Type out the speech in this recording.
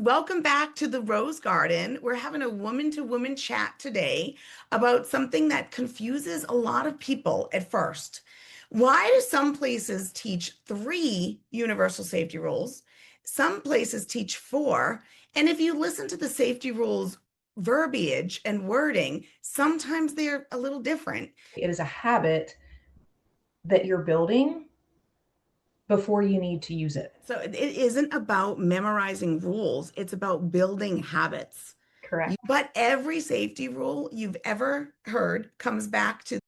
Welcome back to the Rose Garden. We're having a woman-to-woman chat today about something that confuses a lot of people at first. Why do some places teach three universal safety rules? Some places teach four. And if you listen to the safety rules verbiage and wording, sometimes they're a little different. It is a habit that you're building before you need to use it. So it isn't about memorizing rules, it's about building habits. Correct. But every safety rule you've ever heard comes back to